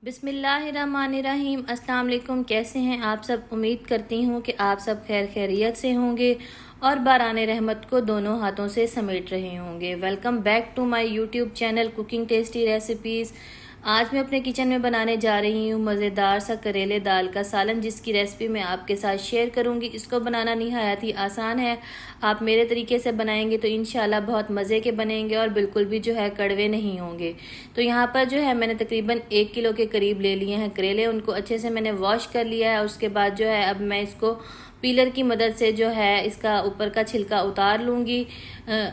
बिस्मिल्लाहिर्रहमानिर्रहीम। अस्सलाम वालेकुम। कैसे हैं आप सब? उम्मीद करती हूँ कि आप सब खैर खैरियत से होंगे और बाराने रहमत को दोनों हाथों से समेट रहे होंगे। Welcome back to my YouTube channel cooking tasty recipes. आज मैं अपने किचन में बनाने जा रही हूँ मज़ेदार सा करेले दाल का सालन, जिसकी रेसिपी मैं आपके साथ शेयर करूँगी। इसको बनाना निहायत ही आसान है। आप मेरे तरीके से बनाएंगे तो इंशाल्लाह बहुत मज़े के बनेंगे और बिल्कुल भी जो है कड़वे नहीं होंगे। तो यहाँ पर जो है मैंने तकरीबन 1 किलो के करीब ले लिए हैं करेले। उनको अच्छे से मैंने वॉश कर लिया है। उसके बाद जो है अब मैं इसको पीलर की मदद से जो है इसका ऊपर का छिलका उतार लूँगी।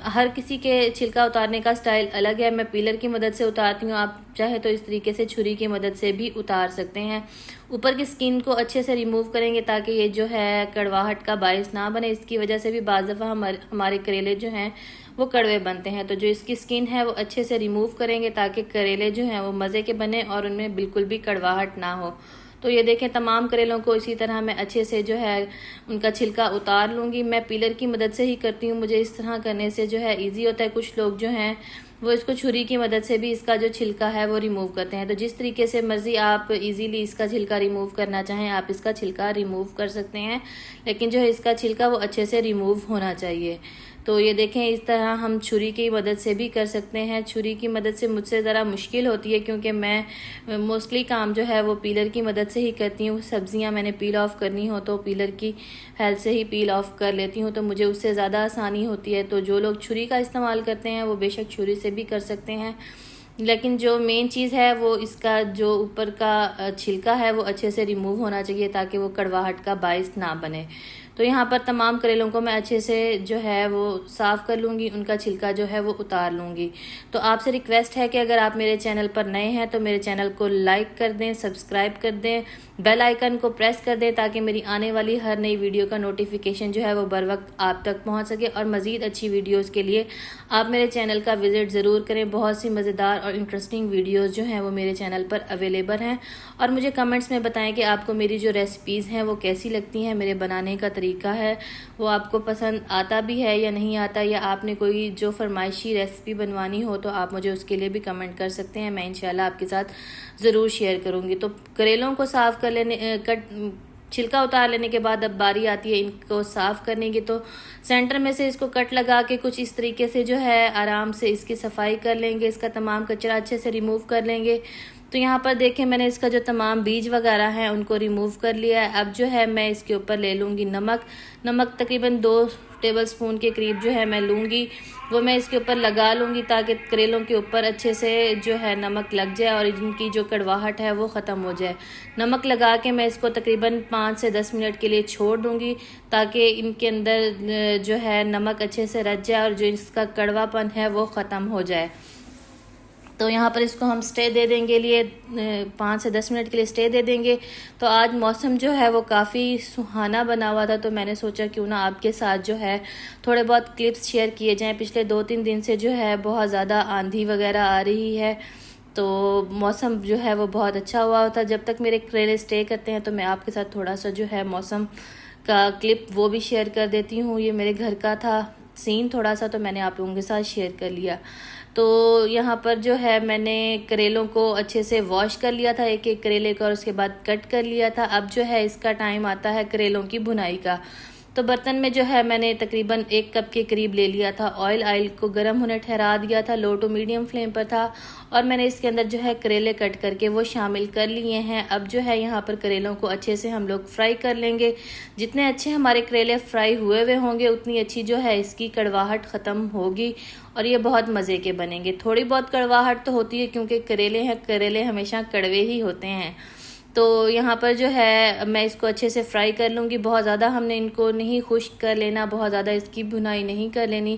हर किसी के छिलका उतारने का स्टाइल अलग है। मैं पीलर की मदद से उतारती हूँ, आप चाहे तो इस तरीके से छुरी की मदद से भी उतार सकते हैं। ऊपर की स्किन को अच्छे से रिमूव करेंगे ताकि ये जो है कड़वाहट का बायस ना बने। इसकी वजह से भी बाज़ दफ़ा हमारे करेले जो हैं वो कड़वे बनते हैं। तो जो इसकी स्किन है वो अच्छे से रिमूव करेंगे ताकि करेले जो हैं वो मज़े के बने और उनमें बिल्कुल भी कड़वाहट ना हो। तो ये देखें, तमाम करेलों को इसी तरह मैं अच्छे से जो है उनका छिलका उतार लूँगी। मैं पीलर की मदद से ही करती हूँ, मुझे इस तरह करने से जो है इजी होता है। कुछ लोग जो हैं वो इसको छुरी की मदद से भी इसका जो छिलका है वो रिमूव करते हैं। तो जिस तरीके से मर्ज़ी आप इजीली इसका छिलका रिमूव करना चाहें आप इसका छिलका रिमूव कर सकते हैं, लेकिन जो है इसका छिलका वो अच्छे से रिमूव होना चाहिए। तो ये देखें, इस तरह हम छुरी की मदद से भी कर सकते हैं। छुरी की मदद से मुझसे ज़रा मुश्किल होती है क्योंकि मैं मोस्टली काम जो है वो पीलर की मदद से ही करती हूँ। सब्जियाँ मैंने पील ऑफ करनी हो तो पीलर की हेल्प से ही पील ऑफ कर लेती हूँ, तो मुझे उससे ज़्यादा आसानी होती है। तो जो लोग छुरी का इस्तेमाल करते हैं वो बेशक छुरी से भी कर सकते हैं, लेकिन जो मेन चीज़ है वो इसका जो ऊपर का छिलका है वो अच्छे से रिमूव होना चाहिए ताकि वो कड़वाहट का बायस ना बने। तो यहाँ पर तमाम करेलों को मैं अच्छे से जो है वो साफ़ कर लूँगी, उनका छिलका जो है वो उतार लूँगी। तो आपसे रिक्वेस्ट है कि अगर आप मेरे चैनल पर नए हैं तो मेरे चैनल को लाइक कर दें, सब्सक्राइब कर दें, बेल आइकन को प्रेस कर दें ताकि मेरी आने वाली हर नई वीडियो का नोटिफिकेशन जो है वो बर वक्त आप तक पहुँच सके। और मज़ीद अच्छी वीडियोज़ के लिए आप मेरे चैनल का विज़िट ज़रूर करें। बहुत सी मज़ेदार और इंटरेस्टिंग वीडियोज़ जो हैं वो मेरे चैनल पर अवेलेबल हैं। और मुझे कमेंट्स में बताएं कि आपको मेरी जो रेसिपीज़ हैं वो कैसी लगती हैं, मेरे बनाने का तरीका है वो आपको पसंद आता भी है या नहीं आता, या आपने कोई जो फरमाइशी रेसिपी बनवानी हो तो आप मुझे उसके लिए भी कमेंट कर सकते हैं। मैं इंशाल्लाह आपके साथ ज़रूर शेयर करूँगी। तो करेलों को साफ़ कर लेने छिलका उतार लेने के बाद अब बारी आती है इनको साफ़ करने की। तो सेंटर में से इसको कट लगा के कुछ इस तरीके से जो है आराम से इसकी सफाई कर लेंगे, इसका तमाम कचरा अच्छे से रिमूव कर लेंगे। तो यहाँ पर देखें, मैंने इसका जो तमाम बीज वगैरह हैं उनको रिमूव कर लिया है। अब जो है मैं इसके ऊपर ले लूँगी नमक तकरीबन 2 टेबल स्पून के करीब जो है मैं लूँगी, वो मैं इसके ऊपर लगा लूँगी ताकि करेलों के ऊपर अच्छे से जो है नमक लग जाए और इनकी जो कड़वाहट है वो ख़त्म हो जाए। नमक लगा के मैं इसको तकरीबन 5 से 10 मिनट के लिए छोड़ दूँगी ताकि इनके अंदर जो है नमक अच्छे से रच जाए और जो इसका कड़वापन है वो ख़त्म हो जाए। तो यहाँ पर इसको हम स्टे दे देंगे, लिए 5 से 10 मिनट के लिए स्टे दे देंगे। तो आज मौसम जो है वो काफ़ी सुहाना बना हुआ था, तो मैंने सोचा क्यों ना आपके साथ जो है थोड़े बहुत क्लिप्स शेयर किए जाएं। पिछले 2-3 दिन से जो है बहुत ज़्यादा आंधी वगैरह आ रही है, तो मौसम जो है वो बहुत अच्छा हुआ था। जब तक मेरे करेले स्टे करते हैं तो मैं आपके साथ थोड़ा सा जो है मौसम का क्लिप वो भी शेयर कर देती हूँ। ये मेरे घर का था सीन थोड़ा सा, तो मैंने आप लोगों के साथ शेयर कर लिया। तो यहाँ पर जो है मैंने करेलों को अच्छे से वॉश कर लिया था, एक एक करेले का, और उसके बाद कट कर लिया था। अब जो है इसका टाइम आता है करेलों की भुनाई का। तो बर्तन में जो है मैंने तकरीबन 1 कप के करीब ले लिया था ऑयल को गर्म होने ठहरा दिया था, लो टू मीडियम फ्लेम पर था, और मैंने इसके अंदर जो है करेले कट करके वो शामिल कर लिए हैं। अब जो है यहाँ पर करेलों को अच्छे से हम लोग फ्राई कर लेंगे। जितने अच्छे हमारे करेले फ्राई हुए हुए होंगे उतनी अच्छी जो है इसकी कड़वाहट ख़त्म होगी और ये बहुत मज़े के बनेंगे। थोड़ी बहुत कड़वाहट तो होती है क्योंकि करेले हैं, करेले हमेशा कड़वे ही होते हैं। तो यहाँ पर जो है मैं इसको अच्छे से फ्राई कर लूँगी। बहुत ज़्यादा हमने इनको नहीं खुश्क कर लेना, बहुत ज़्यादा इसकी भुनाई नहीं कर लेनी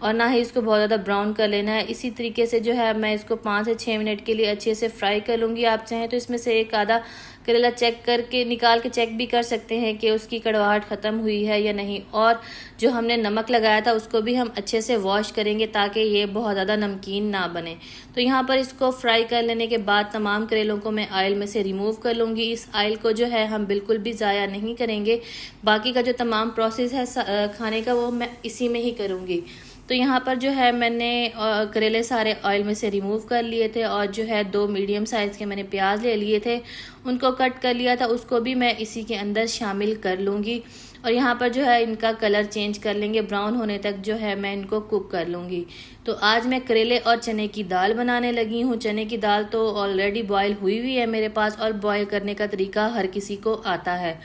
और ना ही इसको बहुत ज़्यादा ब्राउन कर लेना है। इसी तरीके से जो है मैं इसको 5 से 6 मिनट के लिए अच्छे से फ्राई कर लूँगी। आप चाहें तो इसमें से एक आधा करेला चेक करके निकाल के चेक भी कर सकते हैं कि उसकी कड़वाहट ख़त्म हुई है या नहीं। और जो हमने नमक लगाया था उसको भी हम अच्छे से वॉश करेंगे ताकि ये बहुत ज़्यादा नमकीन ना बने। तो यहाँ पर इसको फ्राई कर लेने के बाद तमाम करेलों को मैं ऑयल में से रिमूव कर लूँगी। इस ऑयल को जो है हम बिल्कुल भी ज़ाया नहीं करेंगे, बाकी का जो तमाम प्रोसेस है खाने का वो मैं इसी में ही करूँगी। तो यहाँ पर जो है मैंने करेले सारे ऑयल में से रिमूव कर लिए थे और जो है 2 मीडियम साइज़ के मैंने प्याज ले लिए थे, उनको कट कर लिया था, उसको भी मैं इसी के अंदर शामिल कर लूँगी। और यहाँ पर जो है इनका कलर चेंज कर लेंगे, ब्राउन होने तक जो है मैं इनको कुक कर लूँगी। तो आज मैं करेले और चने की दाल बनाने लगी हूँ। चने की दाल तो ऑलरेडी बॉयल हुई हुई है मेरे पास और बॉयल करने का तरीका हर किसी को आता है।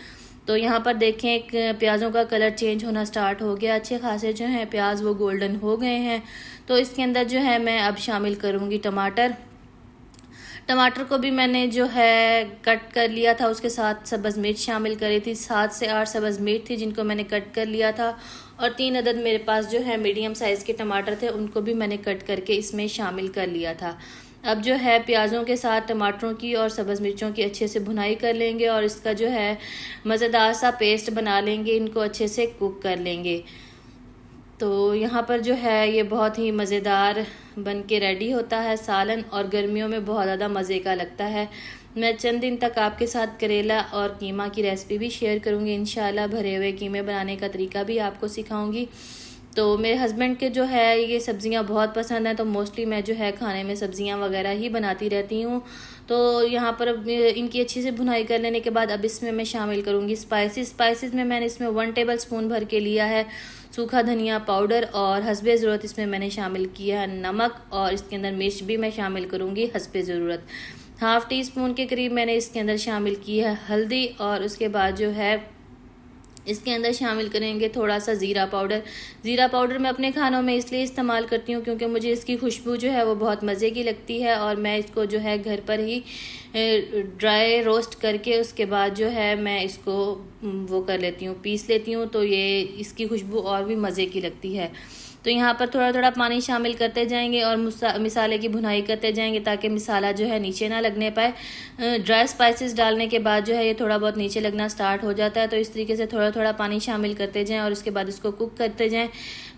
तो यहाँ पर देखें प्याज़ों का कलर चेंज होना स्टार्ट हो गया, अच्छे खासे जो हैं प्याज वो गोल्डन हो गए हैं। तो इसके अंदर जो है मैं अब शामिल करूँगी टमाटर। टमाटर को भी मैंने जो है कट कर लिया था, उसके साथ सब्ज़ मिर्च शामिल करी थी, 7 से 8 सब्ज़ मिर्च थी जिनको मैंने कट कर लिया था। और 3 अदद मेरे पास जो है मीडियम साइज़ के टमाटर थे, उनको भी मैंने कट करके इसमें शामिल कर लिया था। अब जो है प्याज़ों के साथ टमाटरों की और सब्ज़ मिर्चों की अच्छे से भुनाई कर लेंगे और इसका जो है मज़ेदार सा पेस्ट बना लेंगे, इनको अच्छे से कुक कर लेंगे। तो यहाँ पर जो है ये बहुत ही मज़ेदार बन के रेडी होता है सालन, और गर्मियों में बहुत ज़्यादा मज़े का लगता है। मैं चंद दिन तक आपके साथ करेला और कीमा की रेसिपी भी शेयर करूँगी इंशाल्लाह। भरे हुए कीमे बनाने का तरीका भी आपको सिखाऊंगी। तो मेरे हस्बैंड के जो है ये सब्ज़ियाँ बहुत पसंद हैं, तो मोस्टली मैं जो है खाने में सब्ज़ियाँ वगैरह ही बनाती रहती हूँ। तो यहाँ पर इनकी अच्छी से भुनाई कर लेने के बाद अब इसमें मैं शामिल करूँगी स्पाइसेस में मैंने इसमें 1 टेबल स्पून भर के लिया है सूखा धनिया पाउडर, और हस्बे ज़रूरत इसमें मैंने शामिल किया है नमक, और इसके अंदर मिर्च भी मैं शामिल करूँगी हस्बे ज़रूरत। 1/2 टीस्पून के करीब मैंने इसके अंदर शामिल की है हल्दी, और उसके बाद जो है इसके अंदर शामिल करेंगे थोड़ा सा ज़ीरा पाउडर। ज़ीरा पाउडर मैं अपने खानों में इसलिए इस्तेमाल करती हूँ क्योंकि मुझे इसकी खुशबू जो है वो बहुत मज़े की लगती है, और मैं इसको जो है घर पर ही ड्राई रोस्ट करके उसके बाद जो है मैं इसको वो कर लेती हूँ, पीस लेती हूँ, तो ये इसकी खुशबू और भी मज़े की लगती है। तो यहाँ पर थोड़ा थोड़ा पानी शामिल करते जाएंगे और मिसाले की भुनाई करते जाएंगे ताकि मिसाला जो है नीचे ना लगने पाए। ड्राई स्पाइसेस डालने के बाद जो है ये थोड़ा बहुत नीचे लगना स्टार्ट हो जाता है, तो इस तरीके से थोड़ा थोड़ा पानी शामिल करते जाएं और उसके बाद इसको कुक करते जाएं।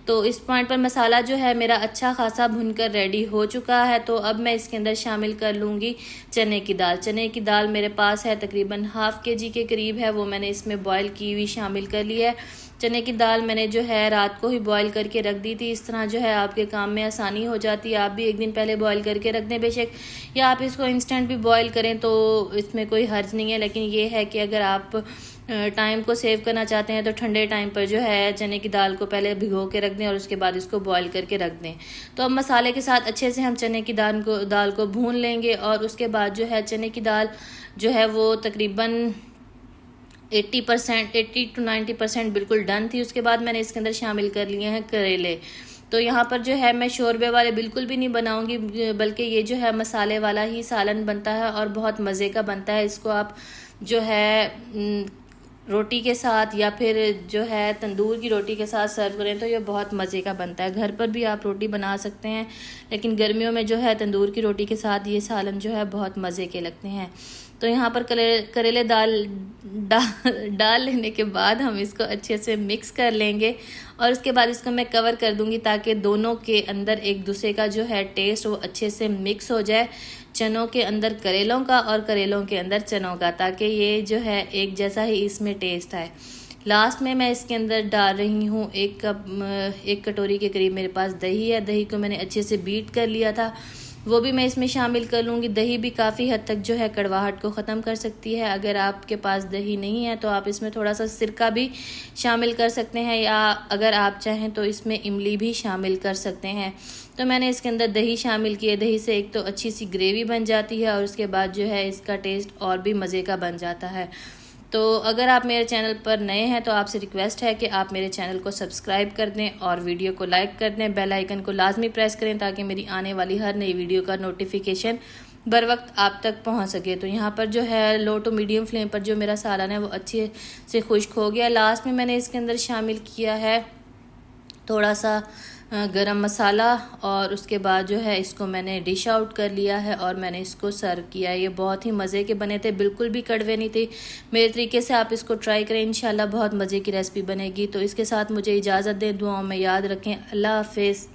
तो इस पॉइंट पर मसाला जो है मेरा अच्छा खासा भुनकर रेडी हो चुका है। तो अब मैं इसके अंदर शामिल कर लूँगी चने की दाल। चने की दाल मेरे पास है तकरीबन 1/2 kg के करीब है, वो मैंने इसमें बॉयल की हुई शामिल कर ली है। चने की दाल मैंने जो है रात को ही बॉयल करके रख दी थी। इस तरह जो है आपके काम में आसानी हो जाती है। आप भी एक दिन पहले बॉयल करके रख दें बेशक, या आप इसको इंस्टेंट भी बॉयल करें तो इसमें कोई हर्ज नहीं है। लेकिन ये है कि अगर आप टाइम को सेव करना चाहते हैं तो ठंडे टाइम पर जो है चने की दाल को पहले भिगो के रख दें और उसके बाद इसको बॉयल करके रख दें। तो अब मसाले के साथ अच्छे से हम चने की दाल को भून लेंगे, और उसके बाद जो है चने की दाल जो है वो तकरीबन 80 to 90% बिल्कुल डन थी। उसके बाद मैंने इसके अंदर शामिल कर लिए हैं करेले। तो यहाँ पर जो है मैं शोरबे वाले बिल्कुल भी नहीं बनाऊंगी, बल्कि ये जो है मसाले वाला ही सालन बनता है और बहुत मज़े का बनता है। इसको आप जो है रोटी के साथ या फिर जो है तंदूर की रोटी के साथ सर्व करें तो ये बहुत मज़े का बनता है। घर पर भी आप रोटी बना सकते हैं, लेकिन गर्मियों में जो है तंदूर की रोटी के साथ ये सालन जो है बहुत मज़े के लगते हैं। तो यहाँ पर करेले डाल लेने के बाद हम इसको अच्छे से मिक्स कर लेंगे, और उसके बाद इसको मैं कवर कर दूंगी ताकि दोनों के अंदर एक दूसरे का जो है टेस्ट वो अच्छे से मिक्स हो जाए, चनों के अंदर करेलों का और करेलों के अंदर चनों का, ताकि ये जो है एक जैसा ही इसमें टेस्ट आए। लास्ट में मैं इसके अंदर डाल रही हूँ 1 कटोरी के करीब मेरे पास दही है। दही को मैंने अच्छे से बीट कर लिया था, वो भी मैं इसमें शामिल कर लूँगी। दही भी काफ़ी हद तक जो है कड़वाहट को ख़त्म कर सकती है। अगर आपके पास दही नहीं है तो आप इसमें थोड़ा सा सिरका भी शामिल कर सकते हैं, या अगर आप चाहें तो इसमें इमली भी शामिल कर सकते हैं। तो मैंने इसके अंदर दही शामिल की है। दही से एक तो अच्छी सी ग्रेवी बन जाती है और उसके बाद जो है इसका टेस्ट और भी मज़े का बन जाता है। तो अगर आप मेरे चैनल पर नए हैं तो आपसे रिक्वेस्ट है कि आप मेरे चैनल को सब्सक्राइब कर दें और वीडियो को लाइक कर दें। बेल आइकन को लाजमी प्रेस करें ताकि मेरी आने वाली हर नई वीडियो का नोटिफिकेशन बर वक्त आप तक पहुंच सके। तो यहाँ पर जो है लो टू मीडियम फ्लेम पर जो मेरा सालन है वो अच्छे से खुश्क हो गया। लास्ट में मैंने इसके अंदर शामिल किया है थोड़ा सा गरम मसाला, और उसके बाद जो है इसको मैंने डिश आउट कर लिया है और मैंने इसको सर्व किया है। ये बहुत ही मज़े के बने थे, बिल्कुल भी कड़वे नहीं थे। मेरे तरीके से आप इसको ट्राई करें, इंशाल्लाह बहुत मज़े की रेसिपी बनेगी। तो इसके साथ मुझे इजाज़त दें, दुआओं में याद रखें। अल्लाह हाफिज़।